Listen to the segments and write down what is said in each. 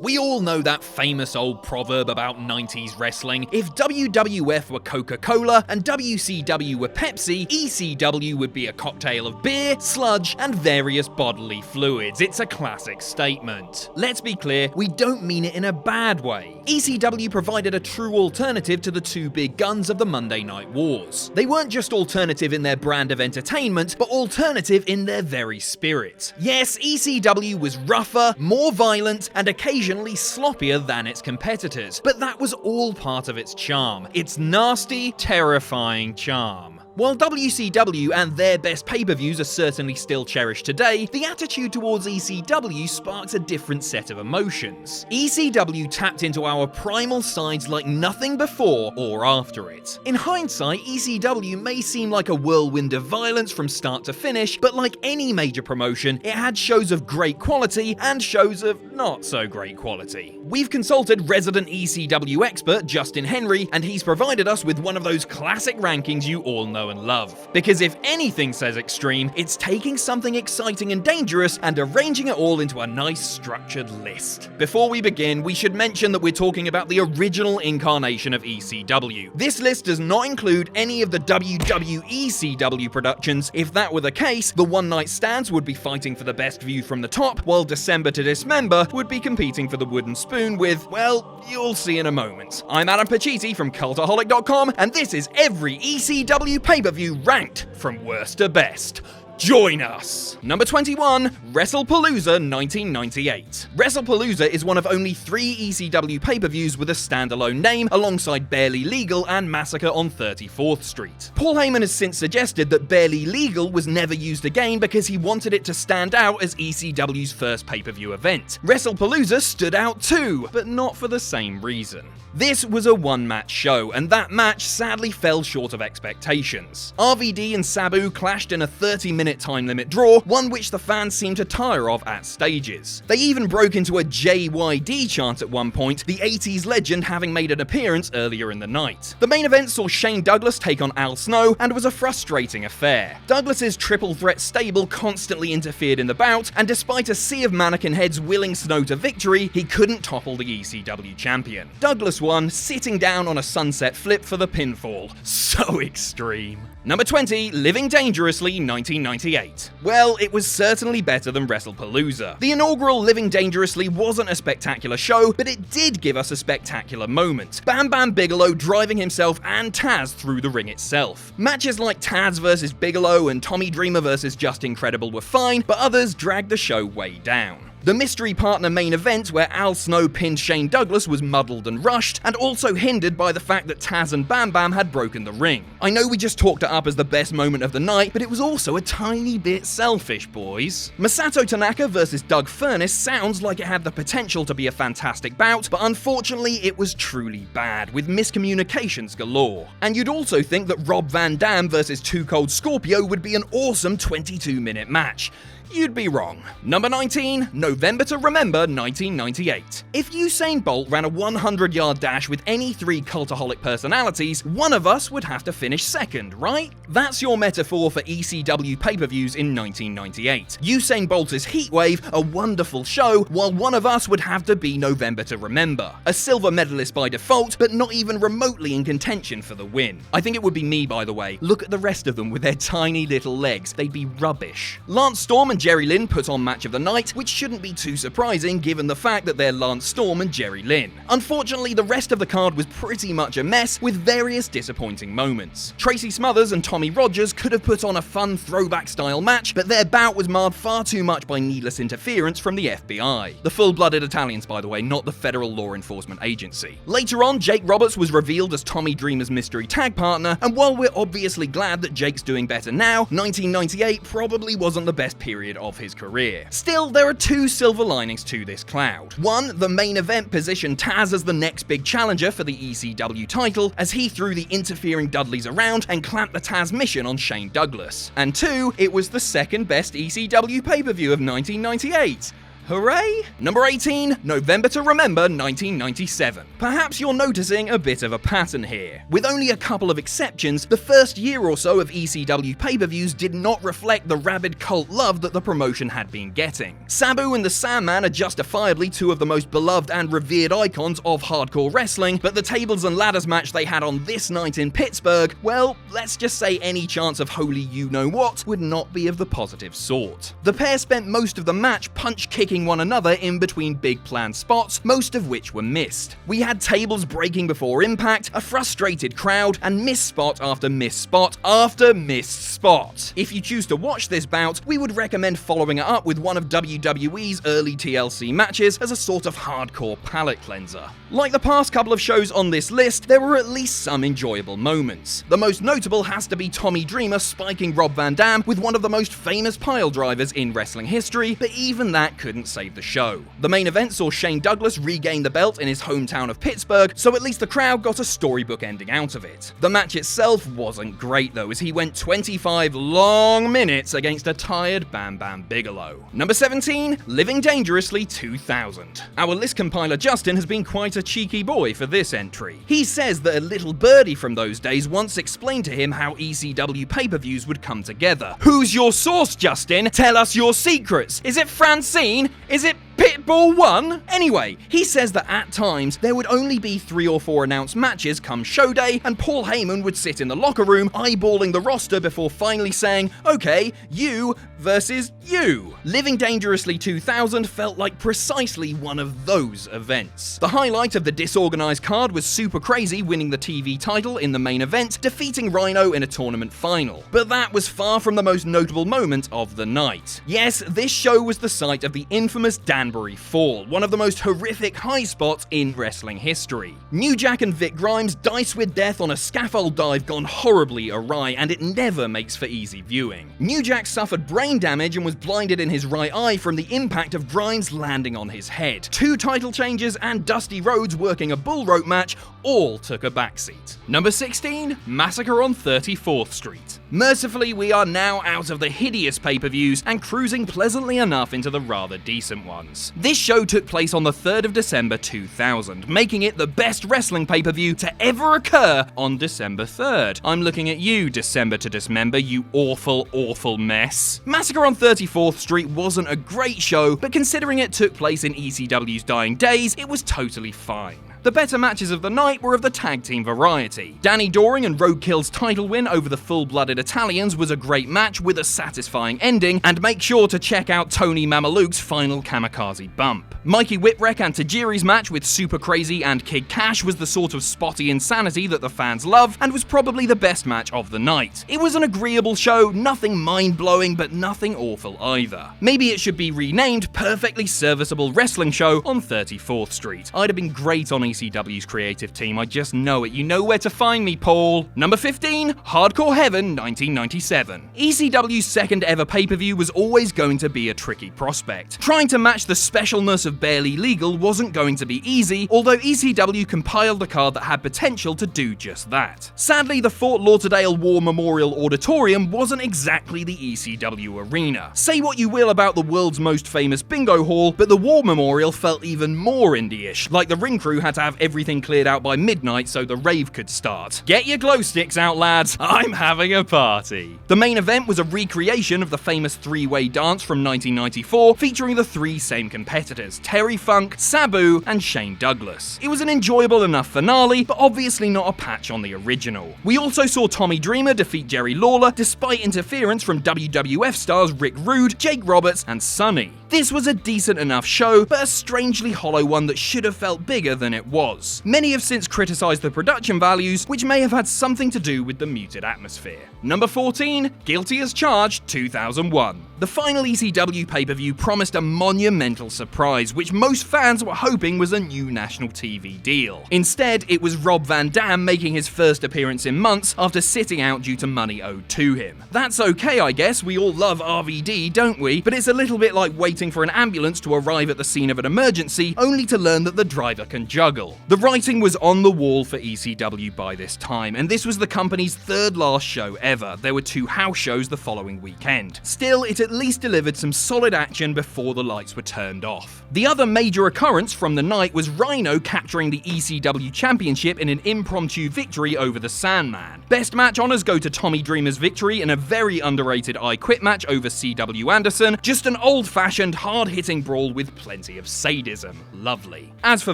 We all know that famous old proverb about 90s wrestling. If WWF were Coca-Cola and WCW were Pepsi, ECW would be a cocktail of beer, sludge, and various bodily fluids. It's a classic statement. Let's be clear, we don't mean it in a bad way. ECW provided a true alternative to the two big guns of the Monday Night Wars. They weren't just alternative in their brand of entertainment, but alternative in their very spirit. Yes, ECW was rougher, more violent, and occasionally sloppier than its competitors, but that was all part of its charm. Its nasty, terrifying charm. While WCW and their best pay-per-views are certainly still cherished today, the attitude towards ECW sparks a different set of emotions. ECW tapped into our primal sides like nothing before or after it. In hindsight, ECW may seem like a whirlwind of violence from start to finish, but like any major promotion, it had shows of great quality and shows of not so great quality. We've consulted resident ECW expert Justin Henry, and he's provided us with one of those classic rankings you all know and love. Because if anything says extreme, it's taking something exciting and dangerous and arranging it all into a nice structured list. Before we begin, we should mention that we're talking about the original incarnation of ECW. This list does not include any of the WWE CW productions. If that were the case, the One Night Stands would be fighting for the best view from the top, while December to Dismember would be competing for the wooden spoon with, well, you'll see in a moment. I'm Adam Pacitti from Cultaholic.com, and this is every ECW pay-per-view ranked from worst to best. Join us! Number 21, WRESTLEPALOOZA 1998. WRESTLEPALOOZA is one of only 3 ECW pay-per-views with a standalone name alongside Barely Legal and Massacre on 34th Street. Paul Heyman has since suggested that Barely Legal was never used again because he wanted it to stand out as ECW's first pay-per-view event. WRESTLEPALOOZA stood out too, but not for the same reason. This was a one-match show, and that match sadly fell short of expectations. RVD and Sabu clashed in a 30-minute time limit draw, one which the fans seemed to tire of at stages. They even broke into a JYD chant at one point, the 80s legend having made an appearance earlier in the night. The main event saw Shane Douglas take on Al Snow, and was a frustrating affair. Douglas's triple threat stable constantly interfered in the bout, and despite a sea of mannequin heads willing Snow to victory, he couldn't topple the ECW champion. Douglas won, sitting down on a sunset flip for the pinfall. So extreme. Number 20, Living Dangerously 1998. Well, it was certainly better than WRESTLEPALOOZA. The inaugural Living Dangerously wasn't a spectacular show, but it did give us a spectacular moment. Bam Bam Bigelow driving himself and Taz through the ring itself. Matches like Taz vs Bigelow and Tommy Dreamer vs Just Incredible were fine, but others dragged the show way down. The mystery partner main event where Al Snow pinned Shane Douglas was muddled and rushed, and also hindered by the fact that Taz and Bam Bam had broken the ring. I know we just talked it up as the best moment of the night, but it was also a tiny bit selfish, boys. Masato Tanaka vs Doug Furnace sounds like it had the potential to be a fantastic bout, but unfortunately it was truly bad, with miscommunications galore. And you'd also think that Rob Van Dam vs Too Cold Scorpio would be an awesome 22-minute match. You'd be wrong. Number 19, November to Remember 1998. If Usain Bolt ran a 100-yard dash with any 3 Cultaholic personalities, one of us would have to finish second, right? That's your metaphor for ECW pay-per-views in 1998. Usain Bolt is Heatwave, a wonderful show, while one of us would have to be November to Remember. A silver medalist by default, but not even remotely in contention for the win. I think it would be me, by the way. Look at the rest of them with their tiny little legs. They'd be rubbish. Lance Storm and Jerry Lynn put on Match of the Night, which shouldn't be too surprising given the fact that they're Lance Storm and Jerry Lynn. Unfortunately, the rest of the card was pretty much a mess, with various disappointing moments. Tracy Smothers and Tommy Rogers could have put on a fun throwback-style match, but their bout was marred far too much by needless interference from the FBI. The full-blooded Italians, by the way, not the Federal Law Enforcement Agency. Later on, Jake Roberts was revealed as Tommy Dreamer's mystery tag partner, and while we're obviously glad that Jake's doing better now, 1998 probably wasn't the best period of his career. Still, there are 2 silver linings to this cloud. One, the main event positioned Taz as the next big challenger for the ECW title, as he threw the interfering Dudleys around and clamped the Taz mission on Shane Douglas. And 2, it was the second best ECW pay-per-view of 1998. Hooray! Number 18, November to Remember 1997. Perhaps you're noticing a bit of a pattern here. With only a couple of exceptions, the first year or so of ECW pay-per-views did not reflect the rabid cult love that the promotion had been getting. Sabu and the Sandman are justifiably two of the most beloved and revered icons of hardcore wrestling, but the tables and ladders match they had on this night in Pittsburgh, well, let's just say any chance of holy you-know-what would not be of the positive sort. The pair spent most of the match punch-kicking one another in between big planned spots, most of which were missed. We had tables breaking before impact, a frustrated crowd, and missed spot after missed spot after missed spot. If you choose to watch this bout, we would recommend following it up with one of WWE's early TLC matches as a sort of hardcore palate cleanser. Like the past couple of shows on this list, there were at least some enjoyable moments. The most notable has to be Tommy Dreamer spiking Rob Van Dam with one of the most famous pile drivers in wrestling history, but even that couldn't save the show. The main event saw Shane Douglas regain the belt in his hometown of Pittsburgh, so at least the crowd got a storybook ending out of it. The match itself wasn't great though, as he went 25 long minutes against a tired Bam Bam Bigelow. Number 17, Living Dangerously 2000. Our list compiler Justin has been quite a cheeky boy for this entry. He says that a little birdie from those days once explained to him how ECW pay-per-views would come together. Who's your source, Justin? Tell us your secrets. Is it Francine? Is it Pitbull 1? Anyway, he says that at times there would only be 3 or 4 announced matches come show day, and Paul Heyman would sit in the locker room eyeballing the roster before finally saying, okay, you versus you. Living Dangerously 2000 felt like precisely one of those events. The highlight of the disorganized card was Super Crazy winning the TV title in the main event, defeating Rhino in a tournament final. But that was far from the most notable moment of the night. Yes, this show was the site of the infamous Danbury Fall, one of the most horrific high spots in wrestling history. New Jack and Vic Grimes dice with death on a scaffold dive gone horribly awry, and it never makes for easy viewing. New Jack suffered brain damage and was blinded in his right eye from the impact of Grimes landing on his head. 2 title changes and Dusty Rhodes working a bull rope match all took a backseat. Number 16, Massacre on 34th Street. Mercifully, we are now out of the hideous pay-per-views and cruising pleasantly enough into the rather decent ones. This show took place on the 3rd of December 2000, making it the best wrestling pay-per-view to ever occur on December 3rd. I'm looking at you, December to Dismember, you awful, awful mess. Massacre on 34th Street wasn't a great show, but considering it took place in ECW's dying days, it was totally fine. The better matches of the night were of the tag team variety. Danny Doring and Roadkill's title win over the full-blooded Italians was a great match with a satisfying ending, and make sure to check out Tony Mamaluke's final kamikaze bump. Mikey Whipwreck and Tajiri's match with Super Crazy and Kid Cash was the sort of spotty insanity that the fans love, and was probably the best match of the night. It was an agreeable show, nothing mind-blowing, but nothing awful either. Maybe it should be renamed Perfectly Serviceable Wrestling Show on 34th Street. I'd have been great on ECW's creative team, I just know it. You know where to find me, Paul. Number 15, Hardcore Heaven 1997. ECW's second ever pay-per-view was always going to be a tricky prospect. Trying to match the specialness of Barely Legal wasn't going to be easy, although ECW compiled a card that had potential to do just that. Sadly, the Fort Lauderdale War Memorial Auditorium wasn't exactly the ECW arena. Say what you will about the world's most famous bingo hall, but the War Memorial felt even more indie-ish, like the ring crew had to have everything cleared out by midnight so the rave could start. Get your glow sticks out, lads. I'm having a party. The main event was a recreation of the famous 3-way dance from 1994, featuring the 3 same competitors, Terry Funk, Sabu, and Shane Douglas. It was an enjoyable enough finale, but obviously not a patch on the original. We also saw Tommy Dreamer defeat Jerry Lawler, despite interference from WWF stars Rick Rude, Jake Roberts, and Sonny. This was a decent enough show, but a strangely hollow one that should have felt bigger than it was. Many have since criticised the production values, which may have had something to do with the muted atmosphere. Number 14, Guilty as Charged 2001. The final ECW pay-per-view promised a monumental surprise, which most fans were hoping was a new national TV deal. Instead, it was Rob Van Dam making his first appearance in months after sitting out due to money owed to him. That's okay, I guess, we all love RVD, don't we? But it's a little bit like waiting for an ambulance to arrive at the scene of an emergency, only to learn that the driver can juggle. The writing was on the wall for ECW by this time, and this was the company's 3rd last show ever. There were 2 house shows the following weekend. Still, it at least delivered some solid action before the lights were turned off. The other major occurrence from the night was Rhino capturing the ECW Championship in an impromptu victory over the Sandman. Best match honours go to Tommy Dreamer's victory in a very underrated I Quit match over C.W. Anderson, just an old-fashioned, hard-hitting brawl with plenty of sadism. Lovely. As for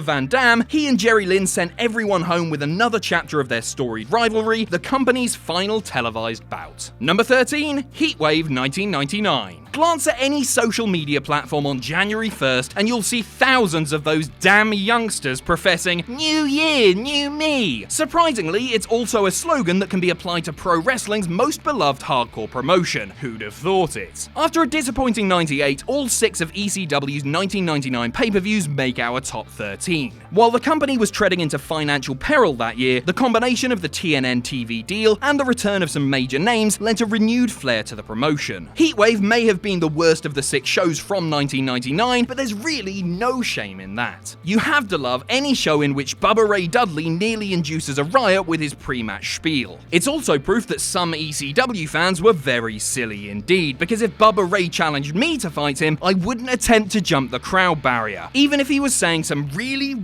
Van Dam, he and Jerry Lynn sent everyone home with another chapter of their storied rivalry, the company's final televised bout. Number 13, Heatwave 1999. Glance at any social media platform on January 1st and you'll see thousands of those damn youngsters professing, "New year, new me." Surprisingly, it's also a slogan that can be applied to pro wrestling's most beloved hardcore promotion. Who'd have thought it? After a disappointing 98, all 6 of ECW's 1999 pay-per-views make our top 13. While the company was treading into financial peril that year, the combination of the TNN TV deal and the return of some major names lent a renewed flair to the promotion. Heatwave may have been the worst of the 6 shows from 1999, but there's really no shame in that. You have to love any show in which Bubba Ray Dudley nearly induces a riot with his pre-match spiel. It's also proof that some ECW fans were very silly indeed, because if Bubba Ray challenged me to fight him, I wouldn't attempt to jump the crowd barrier. Even if he was saying some really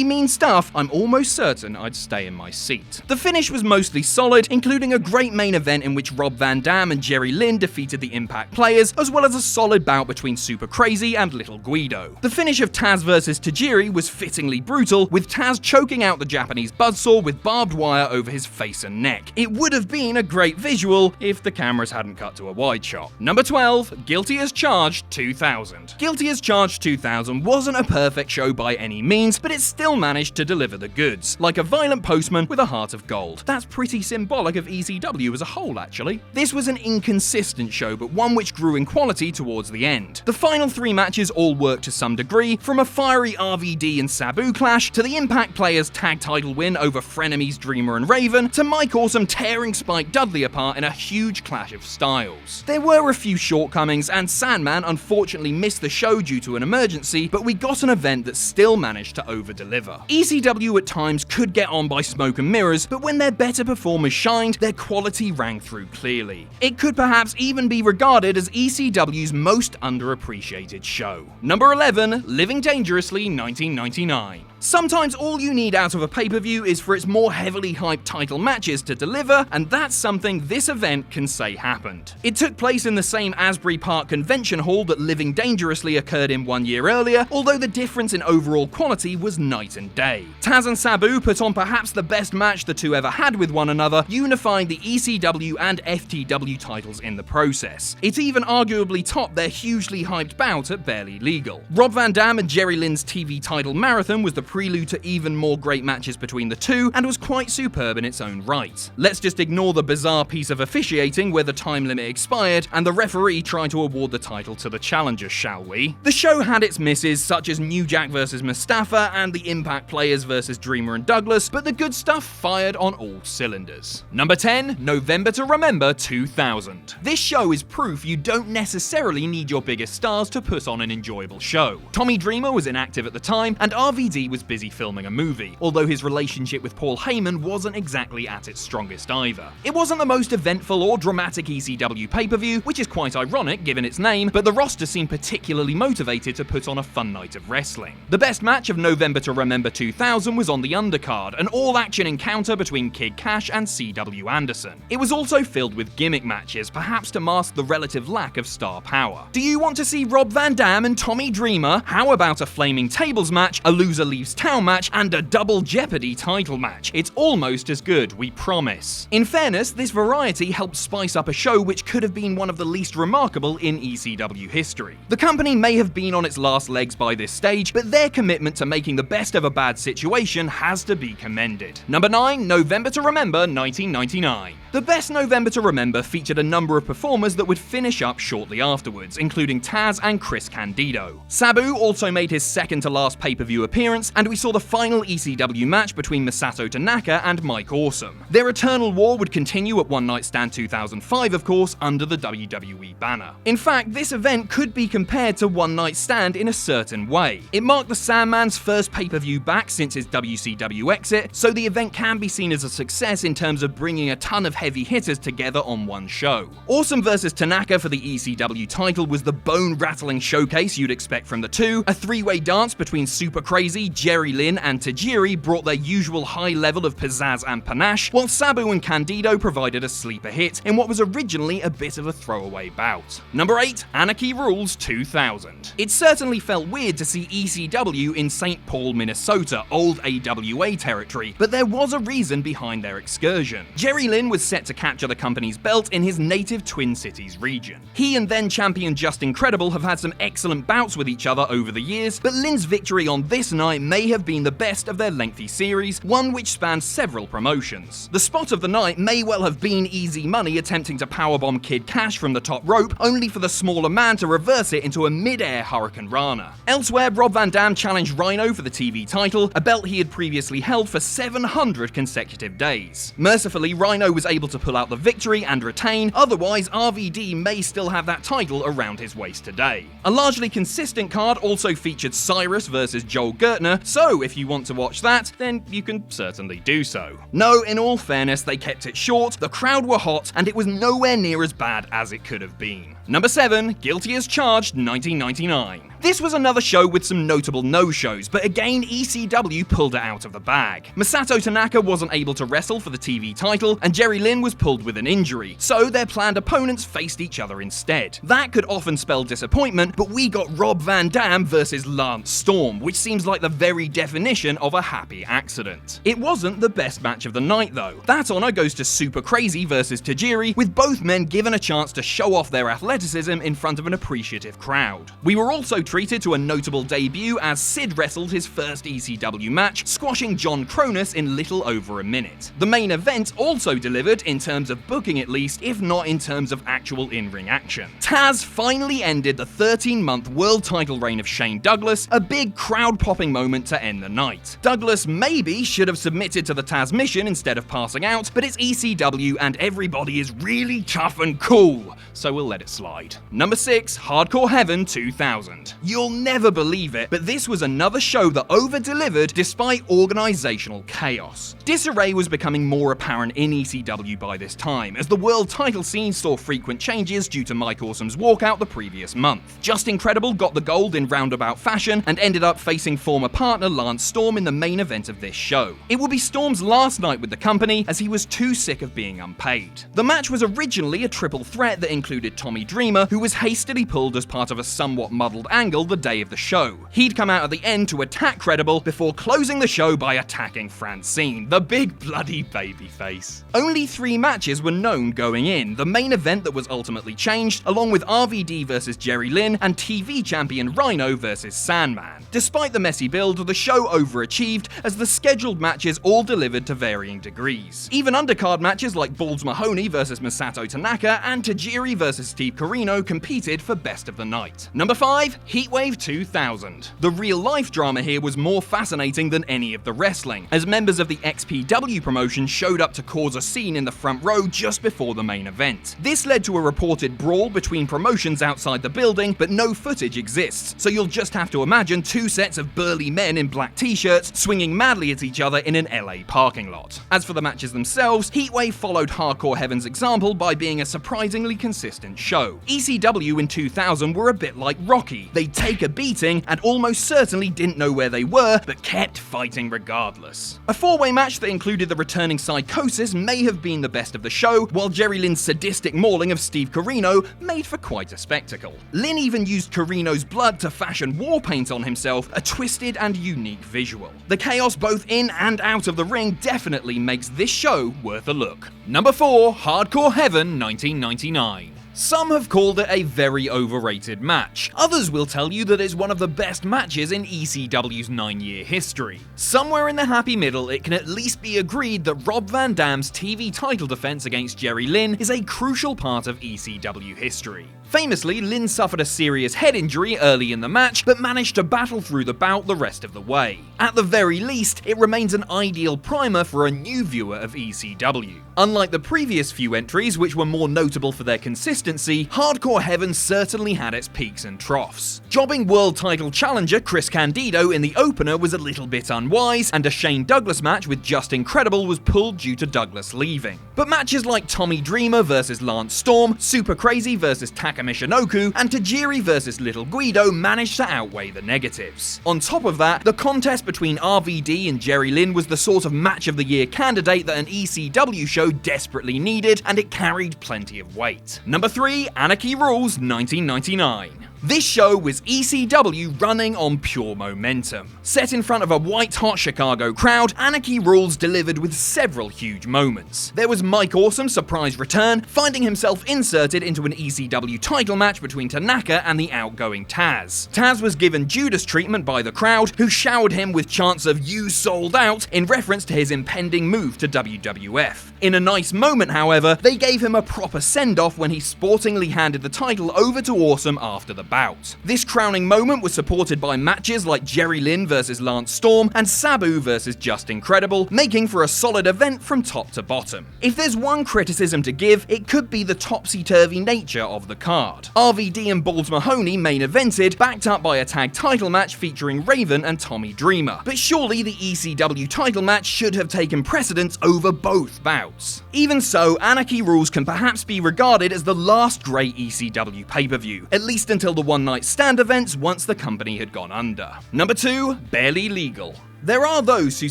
mean stuff, I'm almost certain I'd stay in my seat. The finish was mostly solid, including a great main event in which Rob Van Dam and Jerry Lynn defeated the Impact players, as well as a solid bout between Super Crazy and Little Guido. The finish of Taz vs Tajiri was fittingly brutal, with Taz choking out the Japanese buzzsaw with barbed wire over his face and neck. It would have been a great visual if the cameras hadn't cut to a wide shot. Number 12, Guilty as Charged 2000. Guilty as Charged 2000 wasn't a perfect show by any means, but it still managed to deliver the goods, like a violent postman with a heart of gold. That's pretty symbolic of ECW as a whole, actually. This was an inconsistent show, but one which grew in quality towards the end. The final 3 matches all worked to some degree, from a fiery RVD and Sabu clash, to the Impact players' tag title win over frenemies Dreamer and Raven, to Mike Awesome tearing Spike Dudley apart in a huge clash of styles. There were a few shortcomings, and Sandman unfortunately missed the show due to an emergency, but we got an event that still managed to over-deliver. ECW at times could get on by smoke and mirrors, but when their better performers shined, their quality rang through clearly. It could perhaps even be regarded as ECW's most underappreciated show. Number 11, Living Dangerously 1999. Sometimes all you need out of a pay-per-view is for its more heavily hyped title matches to deliver, and that's something this event can say happened. It took place in the same Asbury Park Convention Hall that Living Dangerously occurred in 1 year earlier, although the difference in overall quality was night and day. Taz and Sabu put on perhaps the best match the two ever had with one another, unifying the ECW and FTW titles in the process. It even arguably topped their hugely hyped bout at Barely Legal. Rob Van Dam and Jerry Lynn's TV title marathon was the prelude to even more great matches between the two, and was quite superb in its own right. Let's just ignore the bizarre piece of officiating where the time limit expired and the referee tried to award the title to the challenger, shall we? The show had its misses, such as New Jack vs Mustafa and the Impact players versus Dreamer and Douglas, but the good stuff fired on all cylinders. Number 10, November to Remember 2000. This show is proof you don't necessarily need your biggest stars to put on an enjoyable show. Tommy Dreamer was inactive at the time, and RVD was busy filming a movie, although his relationship with Paul Heyman wasn't exactly at its strongest either. It wasn't the most eventful or dramatic ECW pay-per-view, which is quite ironic given its name, but the roster seemed particularly motivated to put on a fun night of wrestling. The best match of November to Remember 2000 was on the undercard, an all-action encounter between Kid Cash and C.W. Anderson. It was also filled with gimmick matches, perhaps to mask the relative lack of star power. Do you want to see Rob Van Dam and Tommy Dreamer? How about a flaming tables match, a loser leaves town match, and a double Jeopardy title match? It's almost as good, we promise. In fairness, this variety helped spice up a show which could have been one of the least remarkable in ECW history. The company may have been on its last legs by this stage, but their commitment to making the best of a bad situation has to be commended. Number 9, November to Remember 1999. The best November to Remember featured a number of performers that would finish up shortly afterwards, including Taz and Chris Candido. Sabu also made his second to last pay-per-view appearance, and we saw the final ECW match between Masato Tanaka and Mike Awesome. Their eternal war would continue at One Night Stand 2005, of course, under the WWE banner. In fact, this event could be compared to One Night Stand in a certain way. It marked the Sandman's first pay-per-view back since his WCW exit, so the event can be seen as a success in terms of bringing a ton of heavy hitters together on one show. Awesome vs Tanaka for the ECW title was the bone-rattling showcase you'd expect from the two. A three-way dance between Super Crazy, Jerry Lynn, and Tajiri brought their usual high level of pizzazz and panache, while Sabu and Candido provided a sleeper hit in what was originally a bit of a throwaway bout. Number 8, Anarchy Rulz 2000. It certainly felt weird to see ECW in St. Paul, Minnesota, old AWA territory, but there was a reason behind their excursion. Jerry Lynn was set to capture the company's belt in his native Twin Cities region. He and then champion Just Incredible have had some excellent bouts with each other over the years, but Lynn's victory on this night may have been the best of their lengthy series, one which spans several promotions. The spot of the night may well have been Easy Money attempting to powerbomb Kid Cash from the top rope, only for the smaller man to reverse it into a mid-air Hurricane Rana. Elsewhere, Rob Van Dam challenged Rhino for the TV title, a belt he had previously held for 700 consecutive days. Mercifully, Rhino was able to pull out the victory and retain, otherwise RVD may still have that title around his waist today. A largely consistent card also featured Cyrus versus Joel Gertner, so if you want to watch that, then you can certainly do so. No, in all fairness, they kept it short, the crowd were hot, and it was nowhere near as bad as it could have been. Number 7, Guilty as Charged 1999. This was another show with some notable no-shows, but again ECW pulled it out of the bag. Masato Tanaka wasn't able to wrestle for the TV title, and Jerry Lynn was pulled with an injury, so their planned opponents faced each other instead. That could often spell disappointment, but we got Rob Van Dam versus Lance Storm, which seems like the very definition of a happy accident. It wasn't the best match of the night though. That honor goes to Super Crazy versus Tajiri, with both men given a chance to show off their athleticism in front of an appreciative crowd. We were also treated to a notable debut as Sid wrestled his first ECW match, squashing John Cronus in little over a minute. The main event also delivered in terms of booking at least, if not in terms of actual in-ring action. Taz finally ended the 13-month world title reign of Shane Douglas, a big crowd-popping moment to end the night. Douglas maybe should have submitted to the Taz mission instead of passing out, but it's ECW and everybody is really tough and cool, so we'll let it slide. Number 6, Hardcore Heaven 2000. You'll never believe it, but this was another show that over-delivered despite organizational chaos. Disarray was becoming more apparent in ECW by this time, as the world title scene saw frequent changes due to Mike Awesome's walkout the previous month. Just Incredible got the gold in roundabout fashion and ended up facing former partner Lance Storm in the main event of this show. It would be Storm's last night with the company, as he was too sick of being unpaid. The match was originally a triple threat that included Tommy Dreamer, who was hastily pulled as part of a somewhat muddled angle the day of the show. He'd come out at the end to attack Credible before closing the show by attacking Francine, the big bloody babyface. Only 3 matches were known going in, the main event that was ultimately changed, along with RVD versus Jerry Lynn and TV champion Rhino versus Sandman. Despite the messy build, the show overachieved as the scheduled matches all delivered to varying degrees. Even undercard matches like Balls Mahoney versus Masato Tanaka and Tajiri versus Steve Corino competed for best of the night. Number 5, Heatwave 2000. The real-life drama here was more fascinating than any of the wrestling, as members of the XPW promotion showed up to cause a scene in the front row just before the main event. This led to a reported brawl between promotions outside the building, but no footage exists, so you'll just have to imagine 2 sets of burly men in black t-shirts swinging madly at each other in an LA parking lot. As for the matches themselves, Heatwave followed Hardcore Heaven's example by being a surprisingly consistent show. ECW in 2000 were a bit like Rocky. They'd take a beating and almost certainly didn't know where they were, but kept fighting regardless. A 4-way match that included the returning Psychosis may have been the best of the show, while Jerry Lynn's sadistic mauling of Steve Corino made for quite a spectacle. Lynn even used Corino's blood to fashion war paint on himself, a twisted and unique visual. The chaos both in and out of the ring definitely makes this show worth a look. Number 4, Hardcore Heaven 1999. Some have called it a very overrated match. Others will tell you that it's one of the best matches in ECW's 9-year history. Somewhere in the happy middle, it can at least be agreed that Rob Van Dam's TV title defense against Jerry Lynn is a crucial part of ECW history. Famously, Lynn suffered a serious head injury early in the match, but managed to battle through the bout the rest of the way. At the very least, it remains an ideal primer for a new viewer of ECW. Unlike the previous few entries, which were more notable for their consistency, Hardcore Heaven certainly had its peaks and troughs. Jobbing world title challenger Chris Candido in the opener was a little bit unwise, and a Shane Douglas match with Just Incredible was pulled due to Douglas leaving. But matches like Tommy Dreamer vs Lance Storm, Super Crazy vs Taka Michinoku, and Tajiri vs Little Guido managed to outweigh the negatives. On top of that, the contest between RVD and Jerry Lynn was the sort of match of the year candidate that an ECW show desperately needed, and it carried plenty of weight. Number 3, Anarchy Rulz 1999. This show was ECW running on pure momentum. Set in front of a white-hot Chicago crowd, Anarchy Rulz delivered with several huge moments. There was Mike Awesome's surprise return, finding himself inserted into an ECW title match between Tanaka and the outgoing Taz. Taz was given Judas treatment by the crowd, who showered him with chants of "You sold out" in reference to his impending move to WWF. In a nice moment, however, they gave him a proper send-off when he sportingly handed the title over to Awesome after the bout. This crowning moment was supported by matches like Jerry Lynn vs Lance Storm and Sabu vs Just Incredible, making for a solid event from top to bottom. If there's one criticism to give, it could be the topsy-turvy nature of the card. RVD and Balls Mahoney main evented, backed up by a tag title match featuring Raven and Tommy Dreamer. But surely the ECW title match should have taken precedence over both bouts. Even so, Anarchy Rulz can perhaps be regarded as the last great ECW pay-per-view, at least until the one-night stand events once the company had gone under. Number 2, Barely Legal. There are those who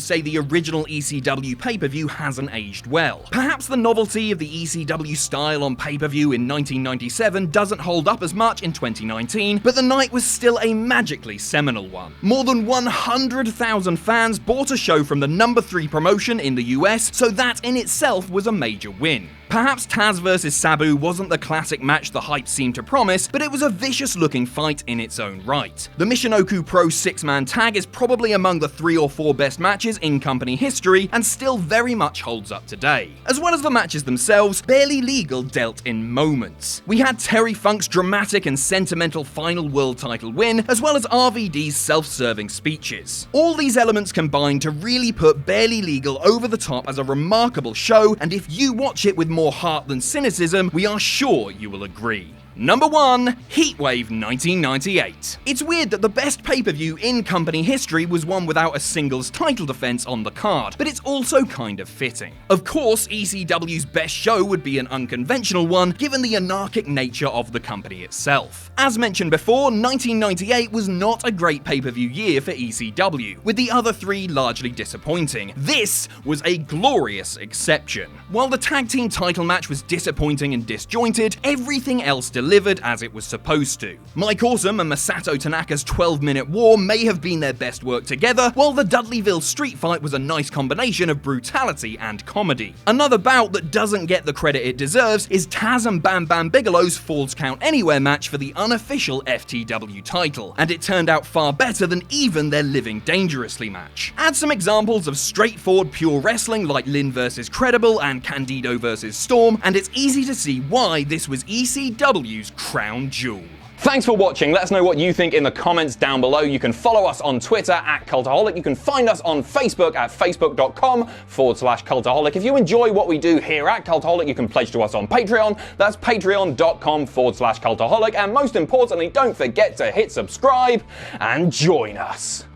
say the original ECW pay-per-view hasn't aged well. Perhaps the novelty of the ECW style on pay-per-view in 1997 doesn't hold up as much in 2019, but the night was still a magically seminal one. More than 100,000 fans bought a show from the number 3 promotion in the US, so that in itself was a major win. Perhaps Taz vs Sabu wasn't the classic match the hype seemed to promise, but it was a vicious-looking fight in its own right. The Michinoku Pro 6-man tag is probably among the 3 or 4 best matches in company history, and still very much holds up today. As well as the matches themselves, Barely Legal dealt in moments. We had Terry Funk's dramatic and sentimental final world title win, as well as RVD's self-serving speeches. All these elements combined to really put Barely Legal over the top as a remarkable show, and if you watch it with more heart than cynicism, we are sure you will agree. Number 1, Heatwave 1998. It's weird that the best pay-per-view in company history was one without a singles title defense on the card, but it's also kind of fitting. Of course, ECW's best show would be an unconventional one, given the anarchic nature of the company itself. As mentioned before, 1998 was not a great pay-per-view year for ECW, with the other 3 largely disappointing. This was a glorious exception. While the tag team title match was disappointing and disjointed, everything else delivered as it was supposed to. Mike Awesome and Masato Tanaka's 12-minute war may have been their best work together, while the Dudleyville street fight was a nice combination of brutality and comedy. Another bout that doesn't get the credit it deserves is Taz and Bam Bam Bigelow's Falls Count Anywhere match for the unofficial FTW title, and it turned out far better than even their Living Dangerously match. Add some examples of straightforward pure wrestling like Lynn vs Credible and Candido vs Storm, and it's easy to see why this was ECW's crown jewel. Thanks for watching. Let us know what you think in the comments down below. You can follow us on Twitter at Cultaholic. You can find us on Facebook at facebook.com/Cultaholic. If you enjoy what we do here at Cultaholic, you can pledge to us on Patreon. That's patreon.com/Cultaholic. And most importantly, don't forget to hit subscribe and join us.